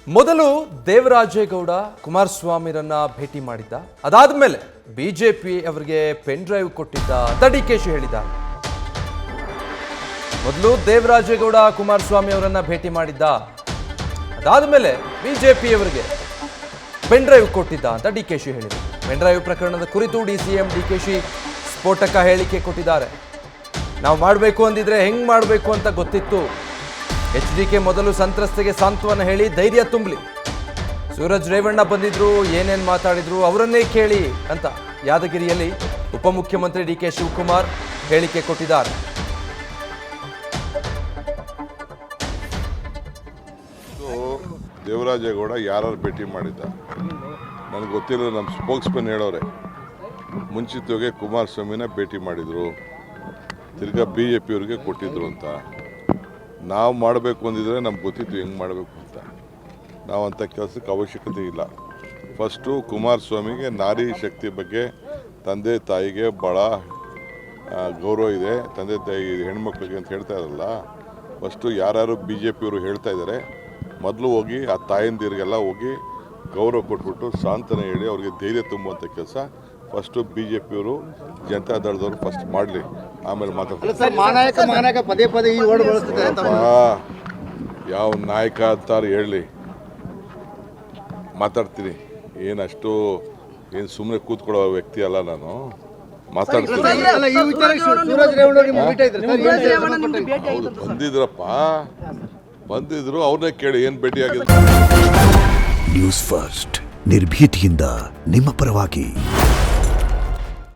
ಮೊದಲು ದೇವರಾಜೇಗೌಡ ಕುಮಾರಸ್ವಾಮಿರನ್ನ ಭೇಟಿ ಮಾಡಿದ್ದ, ಅದಾದ ಮೇಲೆ ಬಿಜೆಪಿ ಅವರಿಗೆ ಪೆನ್ ಡ್ರೈವ್ ಕೊಟ್ಟಿದ್ದ ಅಂತ ಡಿಕೆಶಿ ಹೇಳಿದ್ದಾರೆ. ಮೊದಲು ದೇವರಾಜೇಗೌಡ ಕುಮಾರಸ್ವಾಮಿ ಅವರನ್ನ ಭೇಟಿ ಮಾಡಿದ್ದ, ಅದಾದ ಮೇಲೆ ಬಿಜೆಪಿ ಅವರಿಗೆ ಪೆನ್ ಡ್ರೈವ್ ಕೊಟ್ಟಿದ್ದ ಅಂತ ಡಿಕೆಶಿ ಹೇಳಿದರು. ಪೆನ್ ಡ್ರೈವ್ ಪ್ರಕರಣದ ಕುರಿತು ಡಿಸಿಎಂ ಡಿಕೆಶಿ ಸ್ಫೋಟಕ ಹೇಳಿಕೆ ಕೊಟ್ಟಿದ್ದಾರೆ. ನಾವು ಮಾಡಬೇಕು ಅಂದಿದ್ರೆ ಹೆಂಗ್ ಮಾಡಬೇಕು ಅಂತ ಗೊತ್ತಿತ್ತು. HDK ಮೊದಲು ಸಂತ್ರಸ್ತೆಗೆ ಸಾಂತ್ವನ ಹೇಳಿ ಧೈರ್ಯ ತುಂಬಲಿ. ಸೂರಜ್ ರೇವಣ್ಣ ಬಂದಿದ್ರು, ಏನೇನು ಮಾತಾಡಿದ್ರು ಅವರನ್ನೇ ಕೇಳಿ ಅಂತ ಯಾದಗಿರಿಯಲ್ಲಿ ಉಪಮುಖ್ಯಮಂತ್ರಿ DK ಶಿವಕುಮಾರ್ ಹೇಳಿಕೆ ಕೊಟ್ಟಿದ್ದಾರೆ. ದೇವರಾಜೇಗೌಡ ಯಾರು ಭೇಟಿ ಮಾಡಿದ್ದ ನನಗೆ ಗೊತ್ತಿಲ್ಲ. ನಮ್ಮ ಸ್ಪೋಕ್ಸ್ಮನ್ ಹೇಳೋರೆ ಮುಂಚಿತವಾಗಿ ಕುಮಾರಸ್ವಾಮಿನ ಭೇಟಿ ಮಾಡಿದರು, ತಿರ್ಗಾ BJP ಅವ್ರಿಗೆ ಕೊಟ್ಟಿದ್ರು ಅಂತ. ನಾವು ಮಾಡಬೇಕು ಅಂದಿದ್ರೆ ನಮ್ಗೆ ಗೊತ್ತಿತ್ತು ಹೆಂಗೆ ಮಾಡಬೇಕು ಅಂತ. ನಾವು ಅಂಥ ಕೆಲಸಕ್ಕೆ ಅವಶ್ಯಕತೆ ಇಲ್ಲ. ಫಸ್ಟು ಕುಮಾರಸ್ವಾಮಿಗೆ ನಾರಿ ಶಕ್ತಿ ಬಗ್ಗೆ ತಂದೆ ತಾಯಿಗೆ ಭಾಳ ಗೌರವ ಇದೆ. ತಂದೆ ತಾಯಿ ಹೆಣ್ಮಕ್ಳಿಗೆ ಅಂತ ಹೇಳ್ತಾ ಇರಲ್ಲ. ಫಸ್ಟು ಯಾರು BJP ಅವರು ಹೇಳ್ತಾ ಇದ್ದಾರೆ, ಮೊದಲು ಹೋಗಿ ಆ ತಾಯಂದಿರಿಗೆಲ್ಲ ಹೋಗಿ ಗೌರವ ಕೊಟ್ಬಿಟ್ಟು ಸಾಂತ್ವನ ಹೇಳಿ ಅವ್ರಿಗೆ ಧೈರ್ಯ ತುಂಬುವಂಥ ಕೆಲಸ ಫಸ್ಟು BJP ಅವರು ಜನತಾ ದಳದವರು ಫಸ್ಟ್ ಮಾಡಲಿ, ಆಮೇಲೆ ಮಾತಾಡ್ತಾರೆ. ಪದೇ ಪದೇ ಈ ವರ್ಡ್ ಬಳಸ್ತಿದ್ದಾರೆ. ಯಾವ ನಾಯಕ ಅಂತಾರೆ ಹೇಳಲಿ, ಮಾತಾಡ್ತೀನಿ. ಏನಷ್ಟು ಏನು ಸುಮ್ಮನೆ ಕೂತ್ಕೊಳ್ಳೋ ವ್ಯಕ್ತಿ ಅಲ್ಲ ನಾನು, ಮಾತಾಡ್ತೀನಿ. ಹೌದು, ಬಂದಿದ್ರಪ್ಪ, ಬಂದಿದ್ರು, ಅವ್ರನ್ನೇ ಕೇಳಿ ಏನು ಭೇಟಿಯಾಗಿದೆ. ನ್ಯೂಸ್ ಫಸ್ಟ್ ನಿರ್ಭೀತಿಯಿಂದ ನಿಮ್ಮ ಪರವಾಗಿ.